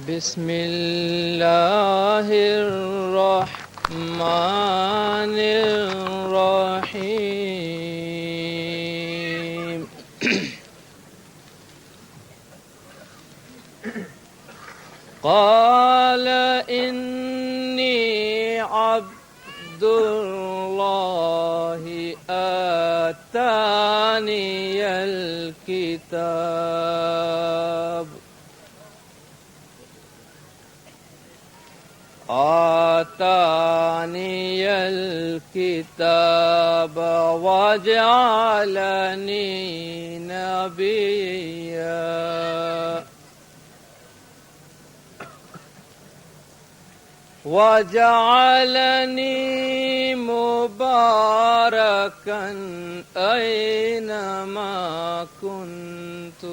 بسم اللہ الرحمن الرحیم قال انی عبد اللہ آتانی الکتاب آتانی الکتاب وجعلنی نبیا وجعلنی مبارکا اینما کنت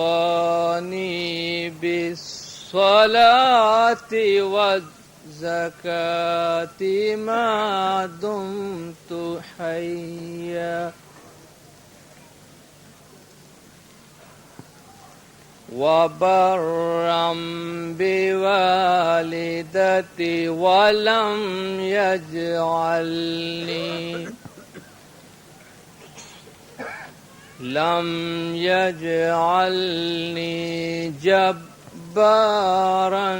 وأوصاني بالصلاة والزكاة ما دمت حيا وبرا بوالدتي لم يجعلني جبارا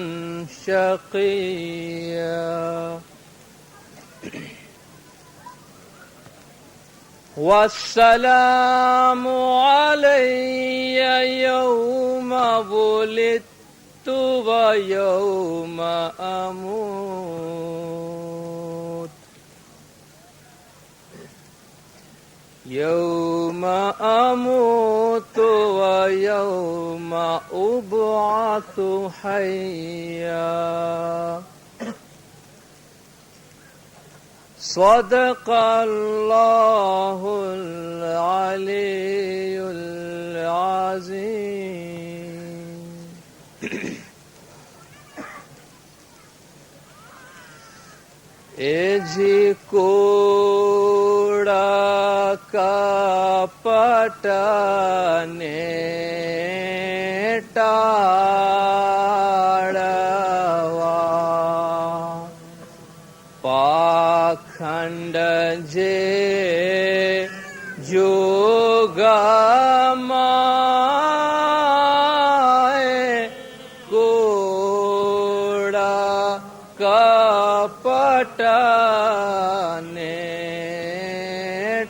شقيا والسلام علي يوم ولدت ويوم أموت يوم أموت ويوم أبعث حيا صدق الله العلي العظيم ایجی کوڑا کا پٹانے ٹاڑوا پاکھنڈ جے جوگا مائے کوڑا کا پٹانے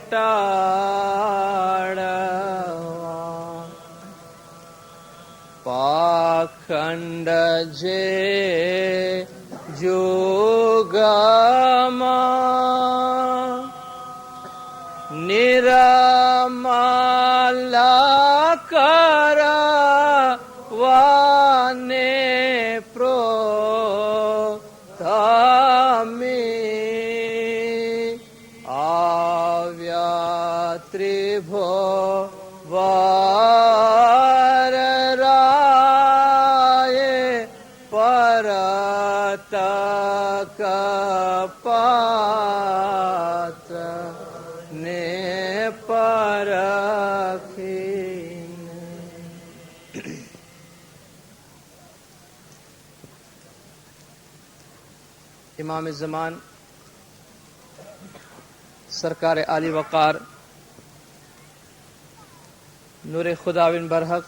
ٹاڑوا پاکھنڈ جے جوگا نرمالا کرا وانے پروتامی آویا تریبھو وار رائے پرتک پاتر نے پرکھین امام زمان سرکار عالی وقار نور خداوند برحق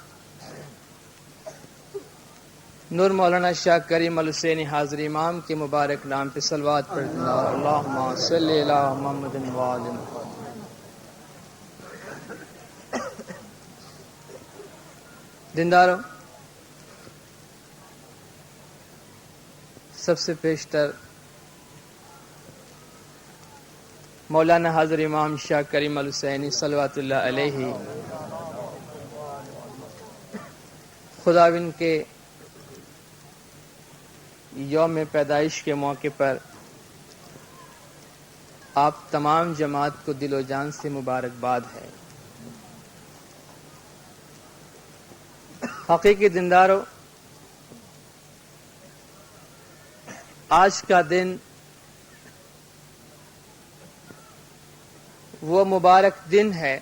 نور مولانا شاہ کریم الحسینی حاضر امام کے مبارک نام پہ صلوات پڑھتے ہیں اللہم صلی علی محمد وآل محمد۔ دینداروں، سب سے پیشتر مولانا حاضر امام شاہ کریم الحسینی صلوات اللہ علیہ خداوند کے یوم پیدائش کے موقع پر آپ تمام جماعت کو دل و جان سے مبارکباد ہے۔ حقیقی دینداروں، آج کا دن وہ مبارک دن ہے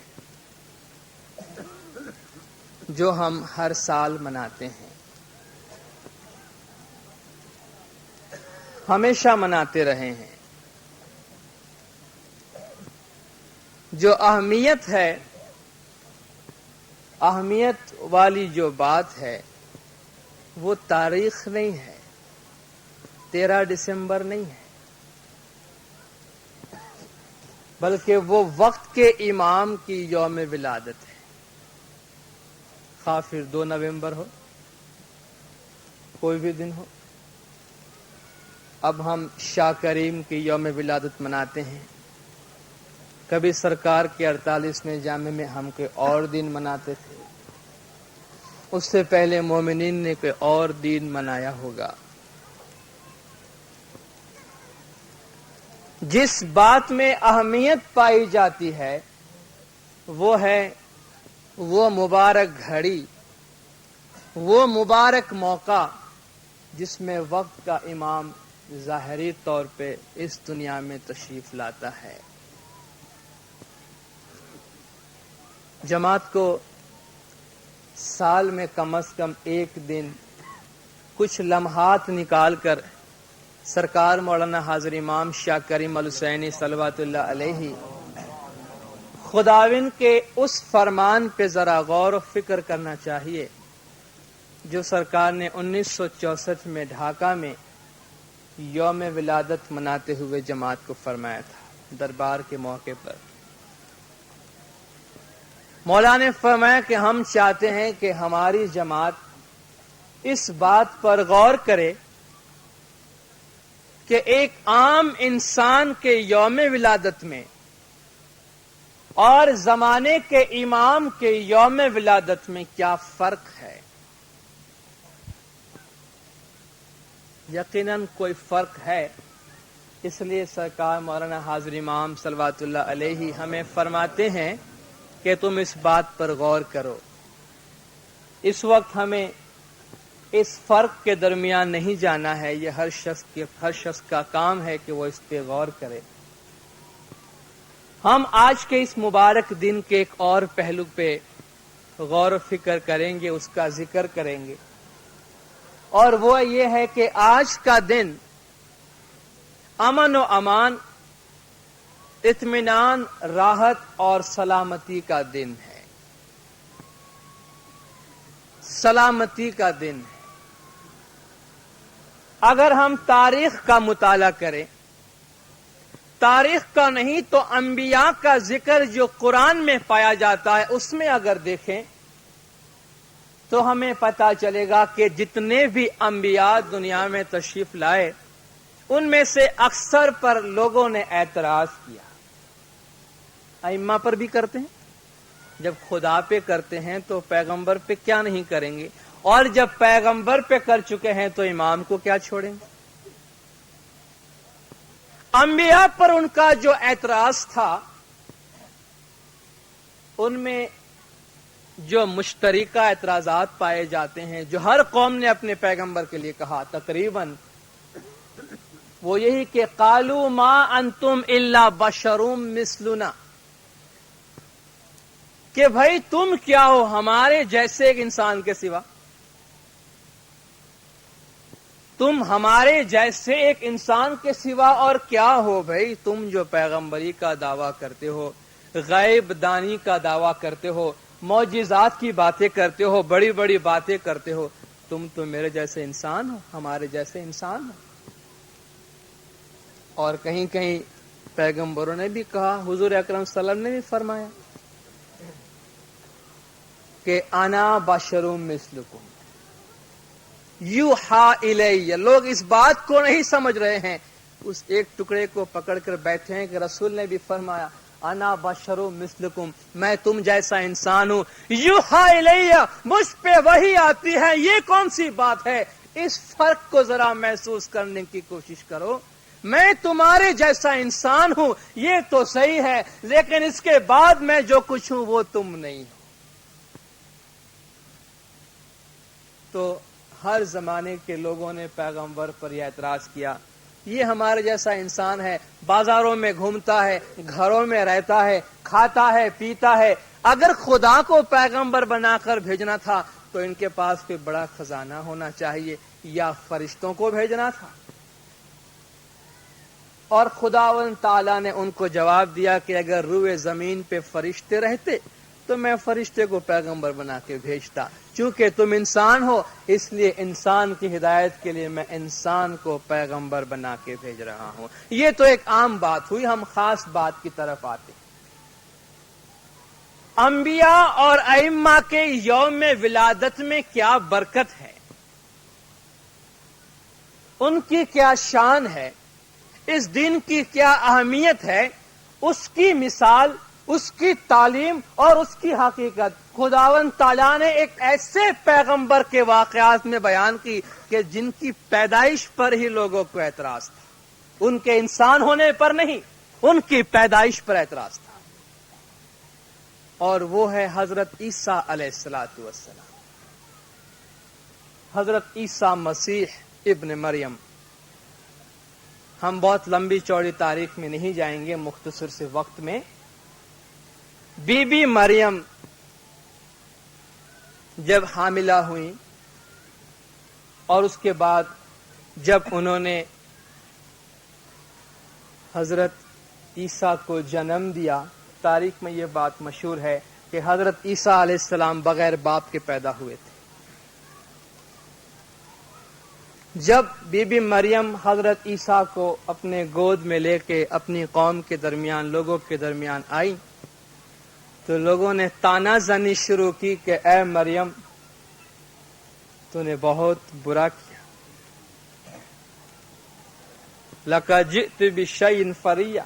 جو ہم ہر سال مناتے ہیں، ہمیشہ مناتے رہے ہیں، جو اہمیت ہے، اہمیت والی جو بات ہے وہ تاریخ نہیں ہے، 13 دسمبر نہیں ہے، بلکہ وہ وقت کے امام کی یوم ولادت ہے، خواہ پھر 2 نومبر ہو، کوئی بھی دن ہو۔ اب ہم شاہ کریم کی یوم ولادت مناتے ہیں، کبھی سرکار کے 48ویں جامع میں ہم کوئی اور دن مناتے تھے، اس سے پہلے مومنین نے کوئی اور دن منایا ہوگا۔ جس بات میں اہمیت پائی جاتی ہے وہ ہے وہ مبارک گھڑی، وہ مبارک موقع جس میں وقت کا امام ظاہری طور پہ اس دنیا میں تشریف لاتا ہے۔ جماعت کو سال میں کم از کم ایک دن کچھ لمحات نکال کر سرکار مولانا حاضر امام شاہ کریم الحسینی صلوات اللہ علیہ خداوند کے اس فرمان پہ ذرا غور و فکر کرنا چاہیے جو سرکار نے 1964 میں ڈھاکہ میں یوم ولادت مناتے ہوئے جماعت کو فرمایا تھا، دربار کے موقع پر۔ مولا نے فرمایا کہ ہم چاہتے ہیں کہ ہماری جماعت اس بات پر غور کرے کہ ایک عام انسان کے یوم ولادت میں اور زمانے کے امام کے یوم ولادت میں کیا فرق ہے۔ یقیناً کوئی فرق ہے، اس لیے سرکار مولانا حاضر امام صلوات اللہ علیہ ہمیں فرماتے ہیں کہ تم اس بات پر غور کرو۔ اس وقت ہمیں اس فرق کے درمیان نہیں جانا ہے، یہ ہر شخص کا کام ہے کہ وہ اس پہ غور کرے۔ ہم آج کے اس مبارک دن کے ایک اور پہلو پہ غور و فکر کریں گے، اس کا ذکر کریں گے، اور وہ یہ ہے کہ آج کا دن امن و امان، اطمینان، راحت اور سلامتی کا دن ہے، سلامتی کا دن ہے۔ اگر ہم تاریخ کا مطالعہ کریں، تاریخ کا نہیں تو انبیاء کا ذکر جو قرآن میں پایا جاتا ہے اس میں اگر دیکھیں تو ہمیں پتہ چلے گا کہ جتنے بھی انبیاء دنیا میں تشریف لائے ان میں سے اکثر پر لوگوں نے اعتراض کیا۔ ائمہ پر بھی کرتے ہیں، جب خدا پہ کرتے ہیں تو پیغمبر پہ کیا نہیں کریں گے، اور جب پیغمبر پہ کر چکے ہیں تو امام کو کیا چھوڑیں گے۔ انبیاء پر ان کا جو اعتراض تھا ان میں جو مشترکہ اعتراضات پائے جاتے ہیں جو ہر قوم نے اپنے پیغمبر کے لیے کہا تقریباً، وہ یہی کہ قالوا ما انتم الا بشر مثلنا، کہ بھائی تم کیا ہو ہمارے جیسے ایک انسان کے سوا، تم ہمارے جیسے ایک انسان کے سوا اور کیا ہو بھائی، تم جو پیغمبری کا دعویٰ کرتے ہو، غیب دانی کا دعویٰ کرتے ہو، معجزات کی باتیں کرتے ہو، بڑی بڑی باتیں کرتے ہو، تم تو میرے جیسے انسان ہو، ہمارے جیسے انسان ہو۔ اور کہیں کہیں پیغمبروں نے بھی کہا، حضور اکرم صلی اللہ علیہ وسلم نے بھی فرمایا کہ انا بشر مثلکم یوحا الی۔ لوگ اس بات کو نہیں سمجھ رہے ہیں، اس ایک ٹکڑے کو پکڑ کر بیٹھے ہیں کہ رسول نے بھی فرمایا انا بشر مثلکم، میں تم جیسا انسان ہوں، یوحا الی، مجھ پہ وحی آتی ہے۔ یہ کون سی بات ہے؟ اس فرق کو ذرا محسوس کرنے کی کوشش کرو۔ میں تمہارے جیسا انسان ہوں یہ تو صحیح ہے، لیکن اس کے بعد میں جو کچھ ہوں وہ تم نہیں ہو۔ تو ہر زمانے کے لوگوں نے پیغمبر پر یہ اعتراض کیا، یہ ہمارے جیسا انسان ہے، بازاروں میں گھومتا ہے، گھروں میں رہتا ہے، کھاتا ہے، پیتا ہے، اگر خدا کو پیغمبر بنا کر بھیجنا تھا تو ان کے پاس کوئی بڑا خزانہ ہونا چاہیے یا فرشتوں کو بھیجنا تھا. اور خداوند تعالیٰ نے ان کو جواب دیا کہ اگر روئے زمین پہ فرشتے رہتے تو میں فرشتے کو پیغمبر بنا کے بھیجتا. چونکہ تم انسان ہو اس لیے انسان کی ہدایت کے لیے میں انسان کو پیغمبر بنا کے بھیج رہا ہوں. یہ تو ایک عام بات ہوئی. ہم خاص بات کی طرف آتے ہیں. انبیاء اور ائمہ کے یوم ولادت میں کیا برکت ہے، ان کی کیا شان ہے، اس دن کی کیا اہمیت ہے، اس کی مثال، اس کی تعلیم اور اس کی حقیقت خداوند تعالیٰ نے ایک ایسے پیغمبر کے واقعات میں بیان کی کہ جن کی پیدائش پر ہی لوگوں کو اعتراض تھا. ان کے انسان ہونے پر نہیں، ان کی پیدائش پر اعتراض تھا. اور وہ ہے حضرت عیسیٰ علیہ الصلوۃ والسلام. حضرت عیسیٰ مسیح ابن مریم. ہم بہت لمبی چوڑی تاریخ میں نہیں جائیں گے، مختصر سے وقت میں. بی بی مریم جب حاملہ ہوئیں اور اس کے بعد جب انہوں نے حضرت عیسیٰ کو جنم دیا، تاریخ میں یہ بات مشہور ہے کہ حضرت عیسیٰ علیہ السلام بغیر باپ کے پیدا ہوئے تھے. جب بی بی مریم حضرت عیسیٰ کو اپنے گود میں لے کے اپنی قوم کے درمیان، لوگوں کے درمیان آئی تو لوگوں نے تانا زنی شروع کی کہ اے مریم تو نے بہت برا کیا. لَقَدْ جِئْتِ بِشَيْءٍ فَرِيًّا.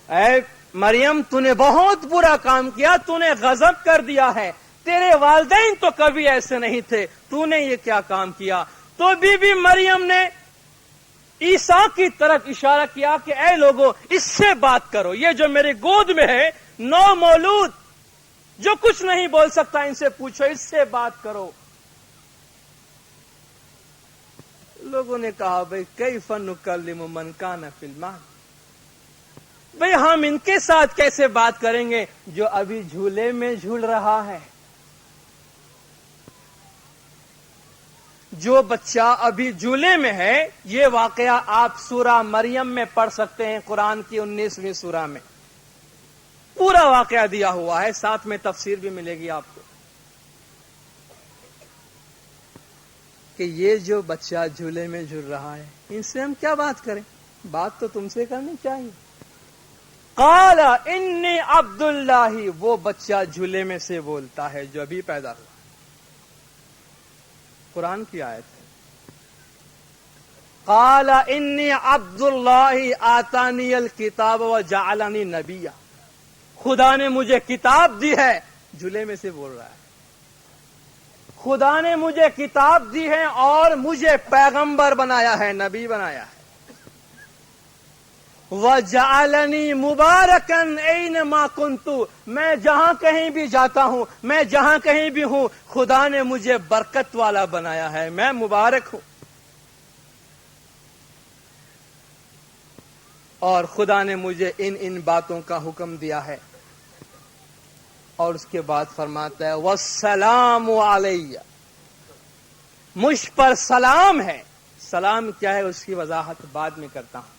اے مریم تو نے بہت برا کام کیا، تو نے غضب کر دیا ہے. تیرے والدین تو کبھی ایسے نہیں تھے، تو نے یہ کیا کام کیا. تو بی بی مریم نے عیسیٰ کی طرف اشارہ کیا کہ اے لوگوں اس سے بات کرو، یہ جو میرے گود میں ہے نو مولود جو کچھ نہیں بول سکتا، ان سے پوچھو، اس سے بات کرو. لوگوں نے کہا بھئی کیف نکلم من کان فی المہد. بھئی ہم ان کے ساتھ کیسے بات کریں گے جو ابھی جھولے میں جھول رہا ہے. جو بچہ ابھی جھولے میں ہے، یہ واقعہ آپ سورہ مریم میں پڑھ سکتے ہیں، قرآن کی 19ویں سورہ میں پورا واقعہ دیا ہوا ہے، ساتھ میں تفسیر بھی ملے گی آپ کو. کہ یہ جو بچہ جھولے میں جھول رہا ہے ان سے ہم کیا بات کریں، بات تو تم سے کرنی چاہیے. قال انی عبد اللہ. وہ بچہ جھولے میں سے بولتا ہے جو ابھی پیدا ہوا. قرآن کی آیت ہے. قال انی عبد اللہ آتانی الکتاب وجعلنی نبیا. خدا نے مجھے کتاب دی ہے، جھولے میں سے بول رہا ہے. خدا نے مجھے کتاب دی ہے اور مجھے پیغمبر بنایا ہے، نبی بنایا ہے. وَجَعَلَنِي مُبَارَكًا أَيْنَمَا كُنتُ. میں جہاں کہیں بھی جاتا ہوں، میں جہاں کہیں بھی ہوں، خدا نے مجھے برکت والا بنایا ہے، میں مبارک ہوں. اور خدا نے مجھے ان باتوں کا حکم دیا ہے. اور اس کے بعد فرماتا ہے وَالسَّلَامُ عَلَيَّ. مجھ پر سلام ہے. سلام کیا ہے اس کی وضاحت بعد میں کرتا ہوں.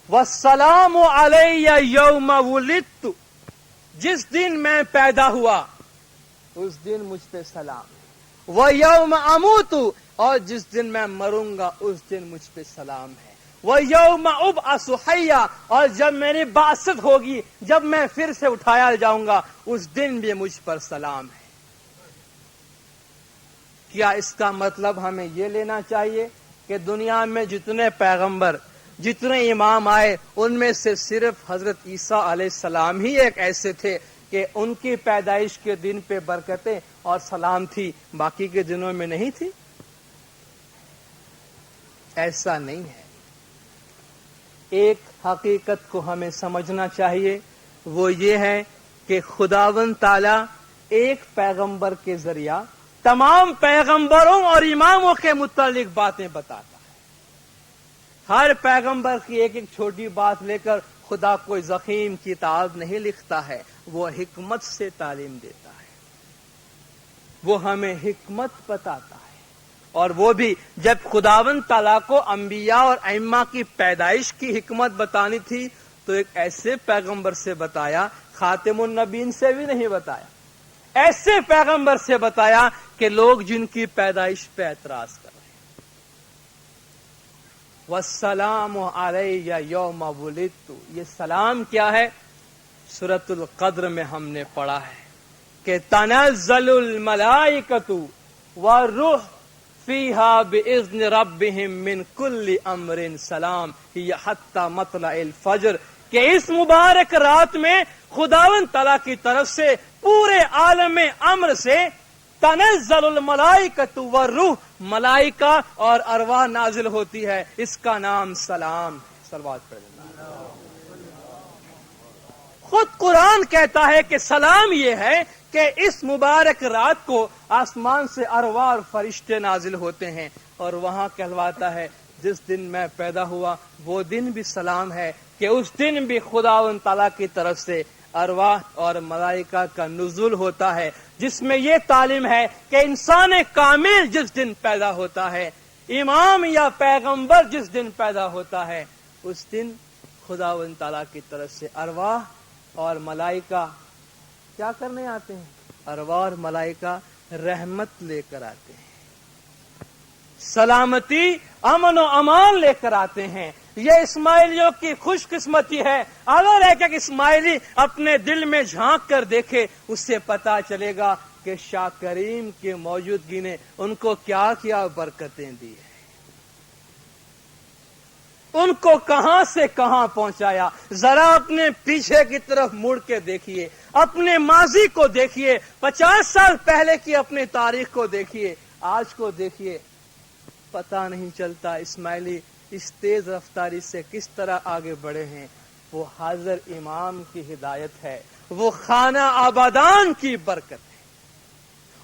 وَالسَّلَامُ عَلَيَّ يَوْمَ وُلِدتُّ. جس دن میں پیدا ہوا اس دن مجھ پہ سلام. وَيَوْمَ أَمُوتُ. اور جس دن میں مروں گا اس دن مجھ پہ سلام ہے. وَيَوْمَ أُبْعَثُ حَيًّا. اور جب میری بعثت ہوگی، جب میں پھر سے اٹھایا جاؤں گا اس دن بھی مجھ پر سلام ہے. کیا اس کا مطلب ہمیں یہ لینا چاہیے کہ دنیا میں جتنے پیغمبر، جتنے امام آئے ان میں سے صرف حضرت عیسیٰ علیہ السلام ہی ایک ایسے تھے کہ ان کی پیدائش کے دن پہ برکتیں اور سلام تھی، باقی کے دنوں میں نہیں تھی؟ ایسا نہیں ہے. ایک حقیقت کو ہمیں سمجھنا چاہیے، وہ یہ ہے کہ خداوند تعالی ایک پیغمبر کے ذریعہ تمام پیغمبروں اور اماموں کے متعلق باتیں بتاتا ہے. ہر پیغمبر کی ایک ایک چھوٹی بات لے کر خدا کوئی ضخیم کتاب نہیں لکھتا ہے، وہ حکمت سے تعلیم دیتا ہے، وہ ہمیں حکمت بتاتا ہے۔ اور وہ بھی جب خداوند تعالیٰ کو انبیاء اور ائمہ کی پیدائش کی حکمت بتانی تھی تو ایک ایسے پیغمبر سے بتایا، خاتم النبیین سے بھی نہیں بتایا، ایسے پیغمبر سے بتایا کہ لوگ جن کی پیدائش پہ اعتراض کر رہے ہیں۔ والسلام علیہ یوم ولدت، یہ سلام کیا ہے؟ سورۃ القدر میں ہم نے پڑھا ہے کہ تنزل الملائکۃ والروح فیہا باذن ربہم من کل امر سلام ہی حتی مطلع الفجر، کہ اس مبارک رات میں خداوند تعالیٰ کی طرف سے پورے عالم امر سے تنزل الملائکۃ والروح، ملائکہ اور ارواح نازل ہوتی ہے، اس کا نام سلام ہے۔ صلوات پڑھ لینا۔ خود قرآن کہتا ہے کہ سلام یہ ہے کہ اس مبارک رات کو آسمان سے ارواح اور فرشتے نازل ہوتے ہیں، اور وہاں کہلواتا ہے جس دن میں پیدا ہوا وہ دن بھی سلام ہے، کہ اس دن بھی خداوند تعالیٰ کی طرف سے ارواح اور ملائکہ کا نزول ہوتا ہے، جس میں یہ تعلیم ہے کہ انسان کامل جس دن پیدا ہوتا ہے، امام یا پیغمبر جس دن پیدا ہوتا ہے، اس دن خداوند تعالیٰ کی طرف سے ارواح اور ملائکہ کیا کرنے آتے ہیں؟ ارواح اور ملائکہ رحمت لے کر آتے ہیں، سلامتی، امن و امان لے کر آتے ہیں۔ یہ اسماعیلیوں کی خوش قسمتی ہے، اگر ایک ایک اسماعیلی اپنے دل میں جھانک کر دیکھے اس سے پتا چلے گا کہ شاہ کریم کی موجودگی نے ان کو کیا کیا برکتیں دی ہیں، ان کو کہاں سے کہاں پہنچایا۔ ذرا اپنے پیچھے کی طرف مڑ کے دیکھیے، اپنے ماضی کو دیکھیے، 50 سال پہلے کی اپنی تاریخ کو دیکھیے، آج کو دیکھیے، پتہ نہیں چلتا اسماعیلی اس تیز رفتاری سے کس طرح آگے بڑھے ہیں۔ وہ حاضر امام کی ہدایت ہے، وہ خانہ آبادان کی برکت ہے۔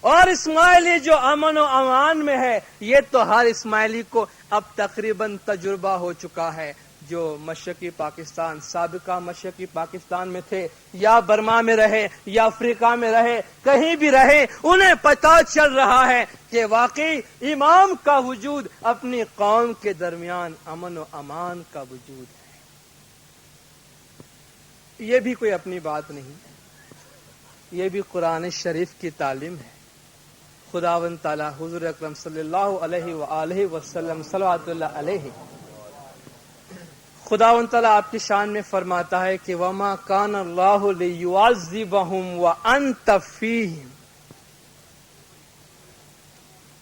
اور اسماعیلی جو امن و امان میں ہے، یہ تو ہر اسماعیلی کو اب تقریباً تجربہ ہو چکا ہے، جو مشرقی پاکستان، سابقہ مشرقی پاکستان میں تھے، یا برما میں رہے یا افریقہ میں رہے، کہیں بھی رہے، انہیں پتہ چل رہا ہے کہ واقعی امام کا وجود اپنی قوم کے درمیان امن و امان کا وجود ہے۔ یہ بھی کوئی اپنی بات نہیں، یہ بھی قرآن شریف کی تعلیم ہے۔ خداوند تعالیٰ حضور اکرم صلی اللہ علیہ وآلہ وسلم صلوات اللہ علیہ، خداوند تعالیٰ آپ کی شان میں فرماتا ہے کہ وَمَا كَانَ اللَّهُ لِيُعَذِّبَهُمْ وَأَنْتَ فِيهِمْ،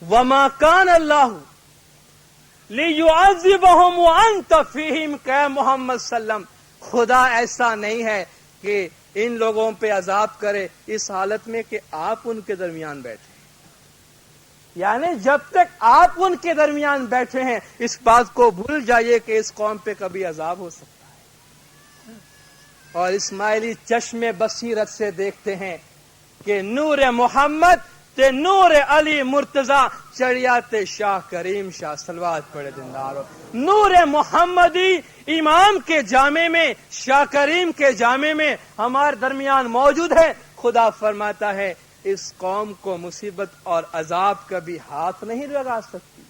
وَمَا كَانَ اللَّهُ لِيُعَذِّبَهُمْ وَأَنْتَ فِيهِمْ، کہ محمد صلی اللہ علیہ وسلم خدا ایسا نہیں ہے کہ ان لوگوں پہ عذاب کرے اس حالت میں کہ آپ ان کے درمیان بیٹھے، یعنی جب تک آپ ان کے درمیان بیٹھے ہیں اس بات کو بھول جائیے کہ اس قوم پہ کبھی عذاب ہو سکتا ہے۔ اور اسماعیلی چشم بصیرت سے دیکھتے ہیں کہ نور محمد تے نور علی مرتضی چڑیات شاہ کریم شاہ، صلوات پڑھے دندارو، نور محمدی امام کے جامع میں، شاہ کریم کے جامع میں ہمارے درمیان موجود ہے۔ خدا فرماتا ہے اس قوم کو مصیبت اور عذاب کبھی ہاتھ نہیں لگا سکتی،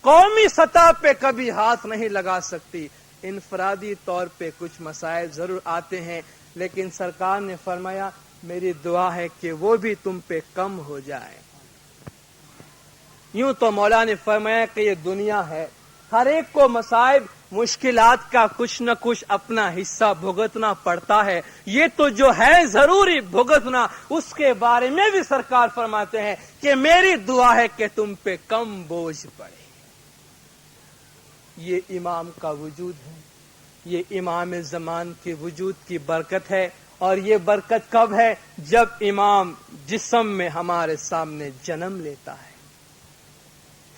قومی سطح پہ کبھی ہاتھ نہیں لگا سکتی۔ انفرادی طور پہ کچھ مسائل ضرور آتے ہیں، لیکن سرکار نے فرمایا میری دعا ہے کہ وہ بھی تم پہ کم ہو جائے۔ یوں تو مولا نے فرمایا کہ یہ دنیا ہے، ہر ایک کو مصائب مشکلات کا کچھ نہ کچھ اپنا حصہ بھگتنا پڑتا ہے، یہ تو جو ہے ضروری بھگتنا، اس کے بارے میں بھی سرکار فرماتے ہیں کہ میری دعا ہے کہ تم پہ کم بوجھ پڑے۔ یہ امام کا وجود ہے، یہ امام زمان کے وجود کی برکت ہے، اور یہ برکت کب ہے؟ جب امام جسم میں ہمارے سامنے جنم لیتا ہے۔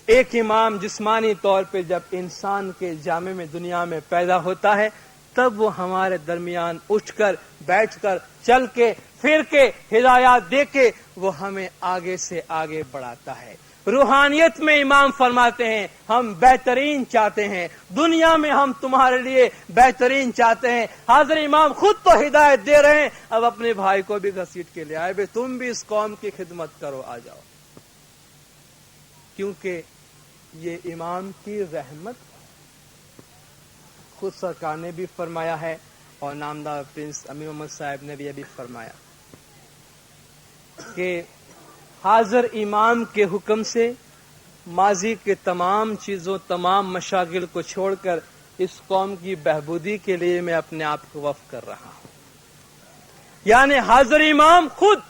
ایک امام جسمانی طور پہ جب انسان کے جامع میں دنیا میں پیدا ہوتا ہے تب وہ ہمارے درمیان اٹھ کر بیٹھ کر چل کے پھر کے ہدایات دے کے وہ ہمیں آگے سے آگے بڑھاتا ہے۔ روحانیت میں امام فرماتے ہیں ہم بہترین چاہتے ہیں، دنیا میں ہم تمہارے لیے بہترین چاہتے ہیں۔ حاضر امام خود تو ہدایت دے رہے ہیں، اب اپنے بھائی کو بھی گھسیٹ کے لے آئے، بھائی تم بھی اس قوم کی خدمت کرو، آ جاؤ، کیونکہ یہ امام کی رحمت خود سرکار نے بھی فرمایا ہے اور نامدار پرنس امیر محمد صاحب نے بھی یہ بھی فرمایا کہ حاضر امام کے حکم سے ماضی کے تمام چیزوں تمام مشاغل کو چھوڑ کر اس قوم کی بہبودی کے لیے میں اپنے آپ کو وقف کر رہا ہوں۔ یعنی حاضر امام خود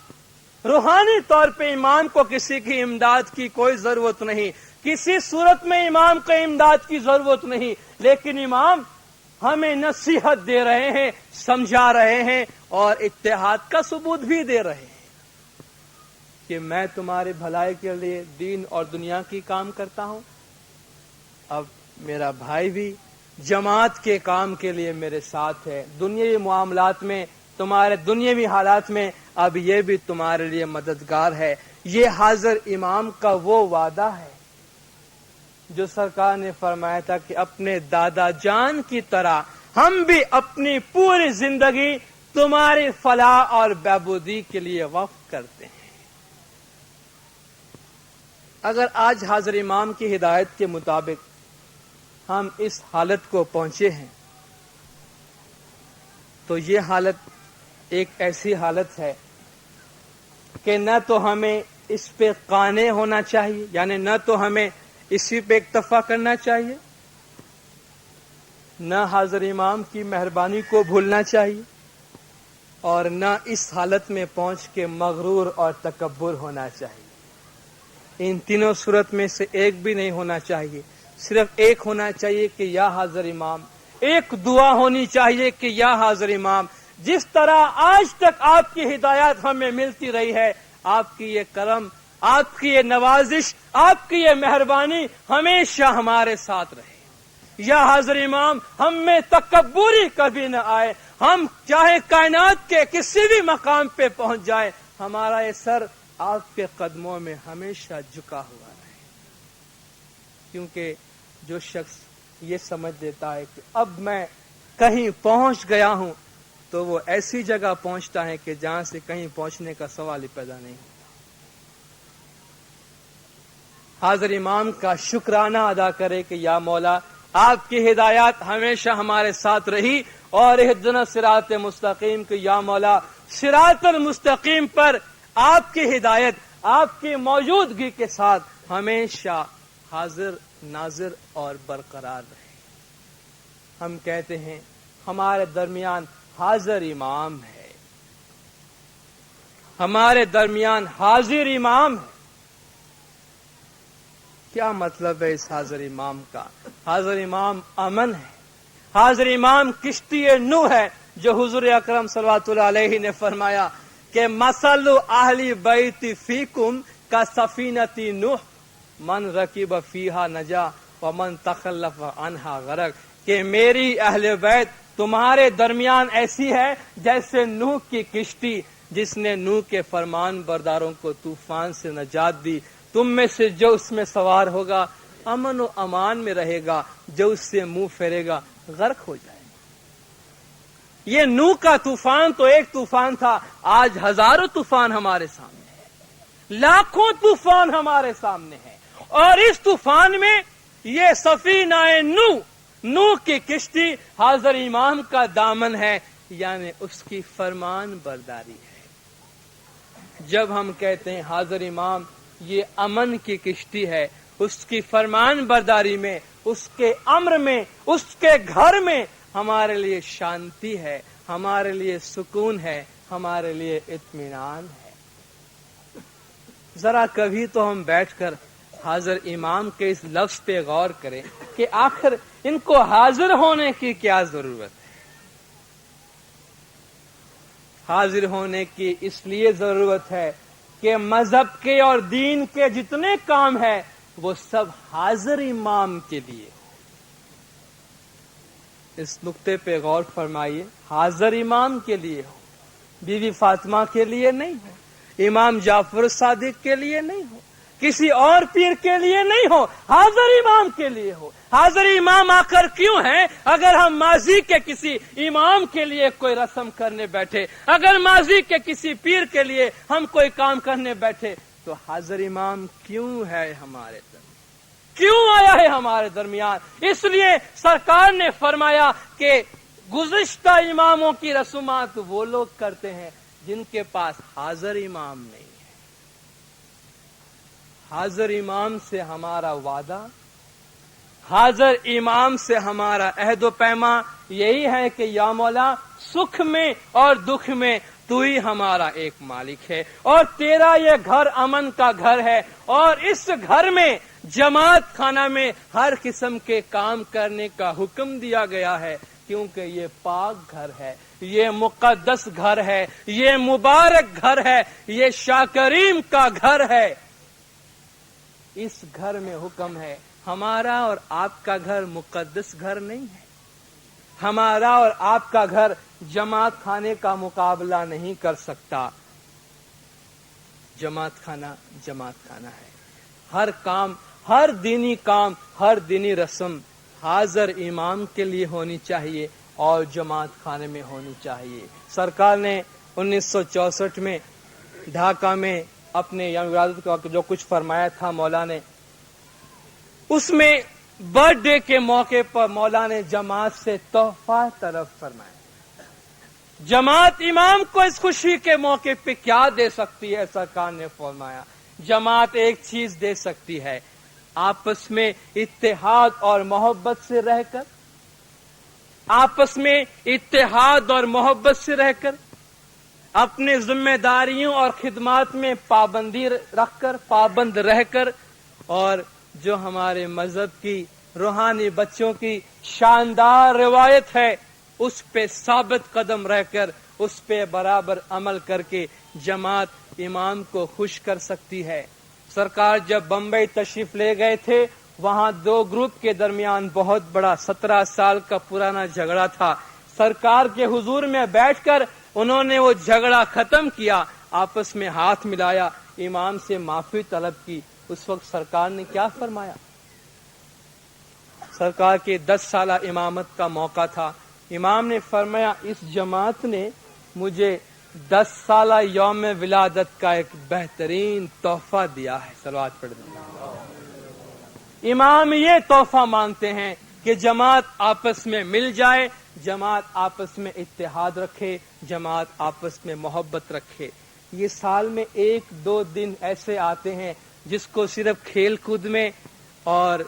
روحانی طور پہ امام کو کسی کی امداد کی کوئی ضرورت نہیں، کسی صورت میں امام کو امداد کی ضرورت نہیں، لیکن امام ہمیں نصیحت دے رہے ہیں، سمجھا رہے ہیں اور اتحاد کا ثبوت بھی دے رہے ہیں کہ میں تمہارے بھلائی کے لیے دین اور دنیا کی کام کرتا ہوں۔ اب میرا بھائی بھی جماعت کے کام کے لیے میرے ساتھ ہے، دنیاوی معاملات میں، تمہارے دنیاوی حالات میں اب یہ بھی تمہارے لیے مددگار ہے۔ یہ حاضر امام کا وہ وعدہ ہے جو سرکار نے فرمایا تھا کہ اپنے دادا جان کی طرح ہم بھی اپنی پوری زندگی تمہاری فلاح اور بہبودی کے لیے وقف کرتے ہیں۔ اگر آج حاضر امام کی ہدایت کے مطابق ہم اس حالت کو پہنچے ہیں تو یہ حالت ایک ایسی حالت ہے کہ نہ تو ہمیں اس پہ قانع ہونا چاہیے، یعنی نہ تو ہمیں اسی پہ اکتفا کرنا چاہیے، نہ حاضر امام کی مہربانی کو بھولنا چاہیے، اور نہ اس حالت میں پہنچ کے مغرور اور تکبر ہونا چاہیے۔ ان تینوں صورت میں سے ایک بھی نہیں ہونا چاہیے، صرف ایک ہونا چاہیے کہ یا حاضر امام، ایک دعا ہونی چاہیے کہ یا حاضر امام، جس طرح آج تک آپ کی ہدایات ہمیں ملتی رہی ہے، آپ کی یہ کرم، آپ کی یہ نوازش، آپ کی یہ مہربانی ہمیشہ ہمارے ساتھ رہے۔ یا حاضر امام، ہم میں تکبری کبھی نہ آئے، ہم چاہے کائنات کے کسی بھی مقام پہ پہنچ جائے، ہمارا یہ سر آپ کے قدموں میں ہمیشہ جھکا ہوا رہے، کیونکہ جو شخص یہ سمجھ لیتا ہے کہ اب میں کہیں پہنچ گیا ہوں تو وہ ایسی جگہ پہنچتا ہے کہ جہاں سے کہیں پہنچنے کا سوال ہی پیدا نہیں ہوتا۔ حاضر امام کا شکرانہ ادا کرے کہ یا مولا، آپ کی ہدایات ہمیشہ ہمارے ساتھ رہی، اور اہدنا الصراط مستقیم کہ یا مولا صراط المستقیم پر آپ کی ہدایت آپ کی موجودگی کے ساتھ ہمیشہ حاضر ناظر اور برقرار رہے۔ ہم کہتے ہیں ہمارے درمیان حاضر امام ہے، ہمارے درمیان حاضر امام ہے۔ کیا مطلب ہے اس حاضر امام کا؟ حاضر امام امن ہے، حاضر امام کشتی نوح ہے، جو حضور اکرم صلی اللہ علیہ نے فرمایا کہ مثل اہل بیت فیکم کا سفینتی نوح من رکب فیہا نجا ومن تخلف عنہا غرق، کہ میری اہل بیت تمہارے درمیان ایسی ہے جیسے نوح کی کشتی، جس نے نوح کے فرمان برداروں کو طوفان سے نجات دی۔ تم میں سے جو اس میں سوار ہوگا امن و امان میں رہے گا، جو اس سے منہ پھیرے گا غرق ہو جائے گا۔ یہ نوح کا طوفان تو ایک طوفان تھا، آج ہزاروں طوفان ہمارے سامنے ہیں، لاکھوں طوفان ہمارے سامنے ہیں، اور اس طوفان میں یہ سفینہ نوح کی کشتی حاضر امام کا دامن ہے، یعنی اس کی فرمان برداری ہے۔ جب ہم کہتے ہیں حاضر امام یہ امن کی کشتی ہے، اس کی فرمان برداری میں، اس کے امر میں، اس کے گھر میں ہمارے لیے شانتی ہے، ہمارے لیے سکون ہے، ہمارے لیے اطمینان ہے۔ ذرا کبھی تو ہم بیٹھ کر حاضر امام کے اس لفظ پہ غور کریں کہ آخر ان کو حاضر ہونے کی کیا ضرورت ہے۔ حاضر ہونے کی اس لیے ضرورت ہے کہ مذہب کے اور دین کے جتنے کام ہیں وہ سب حاضر امام کے لیے۔ اس نقطے پہ غور فرمائیے، حاضر امام کے لیے ہو، بیوی فاطمہ کے لیے نہیں ہو، امام جعفر صادق کے لیے نہیں ہو، کسی اور پیر کے لیے نہیں ہو، حاضر امام کے لیے ہو۔ حاضر امام آخر کیوں ہے؟ اگر ہم ماضی کے کسی امام کے لیے کوئی رسم کرنے بیٹھے، اگر ماضی کے کسی پیر کے لیے ہم کوئی کام کرنے بیٹھے، تو حاضر امام کیوں ہے ہمارے درمیان، کیوں آیا ہے ہمارے درمیان؟ اس لیے سرکار نے فرمایا کہ گزشتہ اماموں کی رسومات وہ لوگ کرتے ہیں جن کے پاس حاضر امام نہیں ہے۔ حاضر امام سے ہمارا وعدہ، حاضر امام سے ہمارا عہد و پیما یہی ہے کہ یا مولا، سکھ میں اور دکھ میں تو ہی ہمارا ایک مالک ہے، اور تیرا یہ گھر امن کا گھر ہے، اور اس گھر میں جماعت خانہ میں ہر قسم کے کام کرنے کا حکم دیا گیا ہے، کیونکہ یہ پاک گھر ہے، یہ مقدس گھر ہے، یہ مبارک گھر ہے، یہ شاہ کریم کا گھر ہے۔ اس گھر میں حکم ہے، ہمارا اور آپ کا گھر مقدس گھر نہیں ہے، ہمارا اور آپ کا گھر جماعت خانے کا مقابلہ نہیں کر سکتا۔ جماعت خانہ ہے۔ ہر کام، ہر دینی کام، ہر دینی رسم حاضر امام کے لیے ہونی چاہیے اور جماعت خانے میں ہونی چاہیے۔ سرکار نے 1964 میں ڈھاکہ میں اپنے یوم ولادت کا جو کچھ فرمایا تھا مولا نے، اس میں برتھ ڈے کے موقع پر مولا نے جماعت سے تحفہ طلب فرمایا۔ جماعت امام کو اس خوشی کے موقع پہ کیا دے سکتی ہے؟ سرکار نے فرمایا جماعت ایک چیز دے سکتی ہے، آپس میں اتحاد اور محبت سے رہ کر، آپس میں اتحاد اور محبت سے رہ کر، اپنے ذمہ داریوں اور خدمات میں پابندی رکھ کر، پابند رہ کر، اور جو ہمارے مذہب کی روحانی بچوں کی شاندار روایت ہے اس پہ ثابت قدم رہ کر، اس پہ برابر عمل کر کے جماعت امام کو خوش کر سکتی ہے۔ سرکار جب بمبئی تشریف لے گئے تھے، وہاں دو گروپ کے درمیان بہت بڑا 17 سال کا پرانا جھگڑا تھا۔ سرکار کے حضور میں بیٹھ کر انہوں نے وہ جھگڑا ختم کیا، آپس میں ہاتھ ملایا، امام سے معافی طلب کی۔ اس وقت سرکار نے کیا فرمایا؟ سرکار کے 10 سالہ امامت کا موقع تھا، امام نے فرمایا اس جماعت نے مجھے 10 سالہ یوم ولادت کا ایک بہترین تحفہ دیا ہے۔ صلوات پڑھ دیں۔ امام یہ تحفہ مانگتے ہیں کہ جماعت آپس میں مل جائے، جماعت آپس میں اتحاد رکھے، جماعت آپس میں محبت رکھے۔ یہ سال میں 1-2 دن ایسے آتے ہیں جس کو صرف کھیل کود میں اور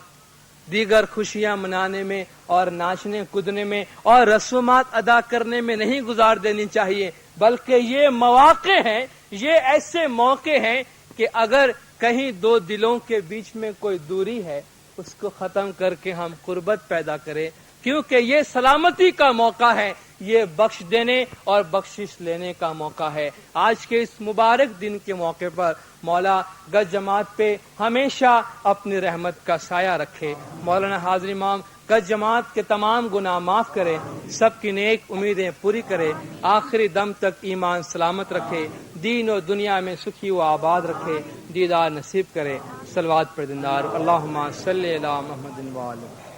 دیگر خوشیاں منانے میں اور ناچنے کودنے میں اور رسومات ادا کرنے میں نہیں گزار دینی چاہیے، بلکہ یہ مواقع ہیں، یہ ایسے موقع ہیں کہ اگر کہیں دو دلوں کے بیچ میں کوئی دوری ہے اس کو ختم کر کے ہم قربت پیدا کریں، کیونکہ یہ سلامتی کا موقع ہے، یہ بخش دینے اور بخشش لینے کا موقع ہے۔ آج کے اس مبارک دن کے موقع پر مولا گج جماعت پہ ہمیشہ اپنی رحمت کا سایہ رکھے۔ مولانا حاضر امام گج جماعت کے تمام گناہ معاف کرے، سب کی نیک امیدیں پوری کرے، آخری دم تک ایمان سلامت رکھے، دین و دنیا میں سکھی و آباد رکھے، دیدار نصیب کرے۔ صلوات پر دیندار، اللہم صلی علی محمد و علیہ۔